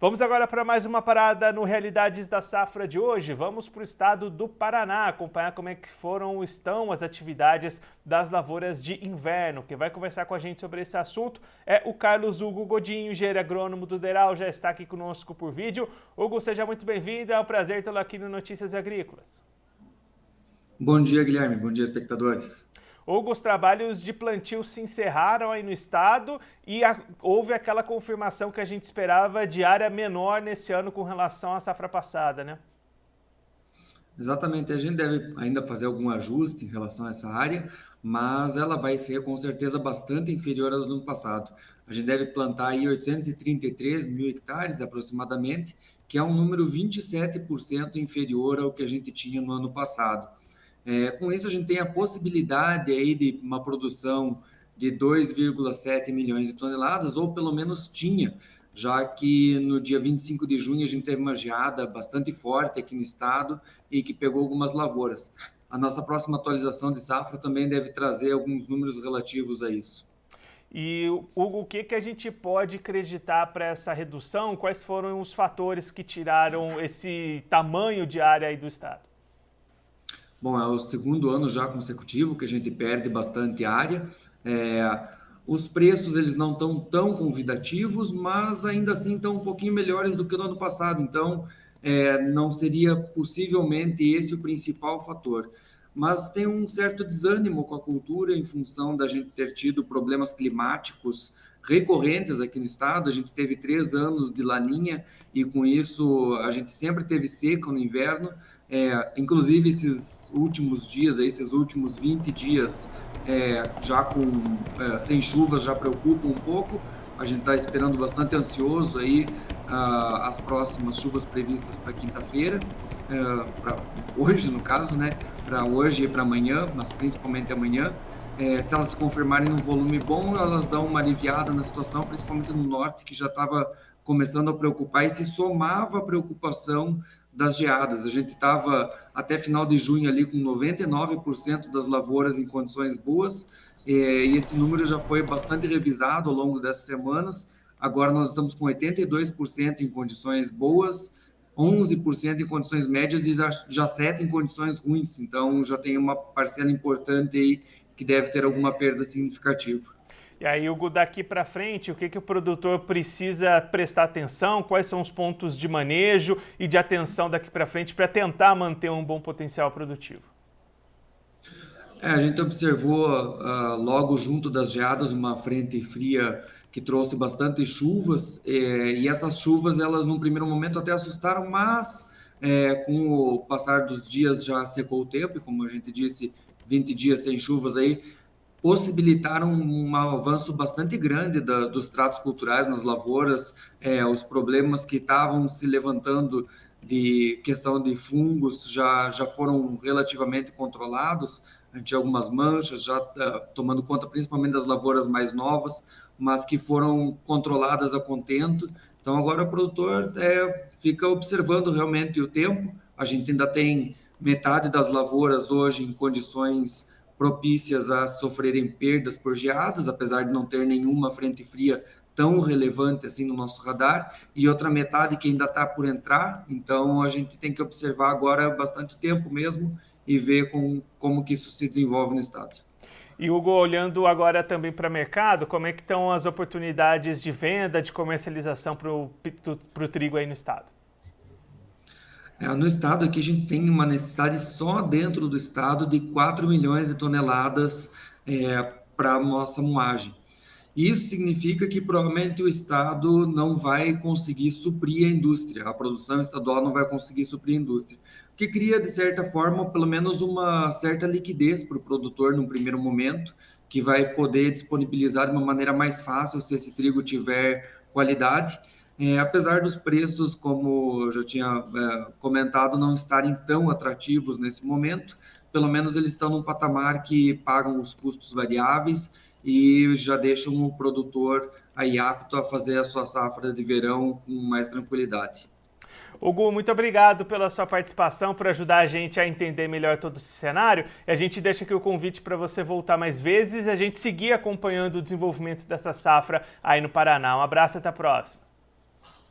Vamos agora para mais uma parada no Realidades da Safra de hoje. Vamos para o estado do Paraná, acompanhar como é que estão as atividades das lavouras de inverno. Quem vai conversar com a gente sobre esse assunto é o Carlos Hugo Godinho, engenheiro agrônomo do DERAL, já está aqui conosco por vídeo. Hugo, seja muito bem-vindo, é um prazer tê-lo aqui no Notícias Agrícolas. Bom dia, Guilherme. Bom dia, espectadores. Hugo, os trabalhos de plantio se encerraram aí no estado e houve aquela confirmação que a gente esperava de área menor nesse ano com relação à safra passada, né? Exatamente, a gente deve ainda fazer algum ajuste em relação a essa área, mas ela vai ser com certeza bastante inferior ao do ano passado. A gente deve plantar aí 833 mil hectares aproximadamente, que é um número 27% inferior ao que a gente tinha no ano passado. Com isso, a gente tem a possibilidade aí de uma produção de 2,7 milhões de toneladas, ou pelo menos tinha, já que no dia 25 de junho a gente teve uma geada bastante forte aqui no estado e que pegou algumas lavouras. A nossa próxima atualização de safra também deve trazer alguns números relativos a isso. E, Hugo, o que a gente pode acreditar para essa redução? Quais foram os fatores que tiraram esse tamanho de área aí do estado? Bom, é o segundo ano já consecutivo que a gente perde bastante área. É, os preços eles não estão tão convidativos, mas ainda assim estão um pouquinho melhores do que no ano passado. Então, não seria possivelmente esse o principal fator. Mas tem um certo desânimo com a cultura em função da gente ter tido problemas climáticos recorrentes aqui no estado. A gente teve 3 anos de laninha e com isso a gente sempre teve seca no inverno. Inclusive esses últimos dias, esses últimos 20 dias, já sem chuvas, já preocupa um pouco. A gente está esperando bastante ansioso aí as próximas chuvas previstas para quinta-feira, para hoje no caso, né? Para hoje e para amanhã, mas principalmente amanhã. Se elas se confirmarem num volume bom, elas dão uma aliviada na situação, principalmente no norte, que já estava começando a preocupar e se somava a preocupação das geadas. A gente estava até final de junho ali com 99% das lavouras em condições boas, e esse número já foi bastante revisado ao longo dessas semanas. Agora nós estamos com 82% em condições boas, 11% em condições médias e já 7% em condições ruins. Então já tem uma parcela importante aí que deve ter alguma perda significativa. E aí, Hugo, daqui para frente, o que o produtor precisa prestar atenção? Quais são os pontos de manejo e de atenção daqui para frente para tentar manter um bom potencial produtivo? A gente observou logo junto das geadas uma frente fria que trouxe bastante chuvas, e essas chuvas, elas num primeiro momento até assustaram, mas com o passar dos dias já secou o tempo, e como a gente disse, 20 dias sem chuvas aí, possibilitaram um avanço bastante grande dos tratos culturais nas lavouras, os problemas que estavam se levantando de questão de fungos já foram relativamente controlados. A gente tinha algumas manchas já tomando conta principalmente das lavouras mais novas, mas que foram controladas a contento. Então agora o produtor fica observando realmente o tempo. A gente ainda tem metade das lavouras hoje em condições propícias a sofrerem perdas por geadas, apesar de não ter nenhuma frente fria tão relevante assim no nosso radar, e outra metade que ainda está por entrar. Então a gente tem que observar agora bastante tempo mesmo e ver como que isso se desenvolve no estado. E Hugo, olhando agora também para o mercado, como é que estão as oportunidades de venda, de comercialização para o trigo aí no estado? No estado aqui a gente tem uma necessidade só dentro do estado de 4 milhões de toneladas para a nossa moagem. Isso significa que provavelmente o estado não vai conseguir suprir a indústria, a produção estadual não vai conseguir suprir a indústria, o que cria, de certa forma, pelo menos uma certa liquidez para o produtor num primeiro momento, que vai poder disponibilizar de uma maneira mais fácil se esse trigo tiver qualidade. Apesar dos preços, como eu já tinha comentado, não estarem tão atrativos nesse momento, pelo menos eles estão num patamar que pagam os custos variáveis e já deixam o produtor aí apto a fazer a sua safra de verão com mais tranquilidade. Hugo, muito obrigado pela sua participação, por ajudar a gente a entender melhor todo esse cenário. E a gente deixa aqui o convite para você voltar mais vezes e a gente seguir acompanhando o desenvolvimento dessa safra aí no Paraná. Um abraço e até a próxima.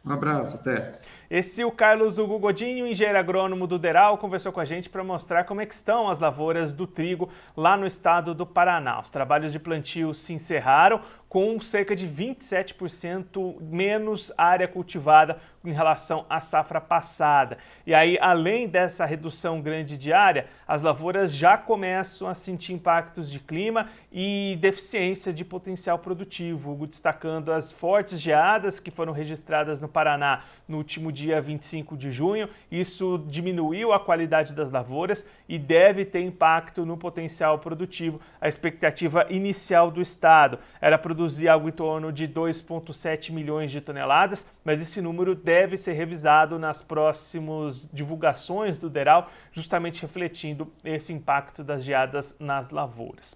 Um abraço, até. Esse é o Carlos Hugo Godinho, engenheiro agrônomo do DERAL, conversou com a gente para mostrar como é que estão as lavouras do trigo lá no estado do Paraná. Os trabalhos de plantio se encerraram com cerca de 27% menos área cultivada em relação à safra passada. E aí, além dessa redução grande de área, as lavouras já começam a sentir impactos de clima e deficiência de potencial produtivo, Hugo destacando as fortes geadas que foram registradas no Paraná no último dia 25 de junho. Isso diminuiu a qualidade das lavouras e deve ter impacto no potencial produtivo. A expectativa inicial do estado era produzir algo em torno de 2,7 milhões de toneladas, mas esse número deve ser revisado nas próximas divulgações do DERAL, justamente refletindo esse impacto das geadas nas lavouras.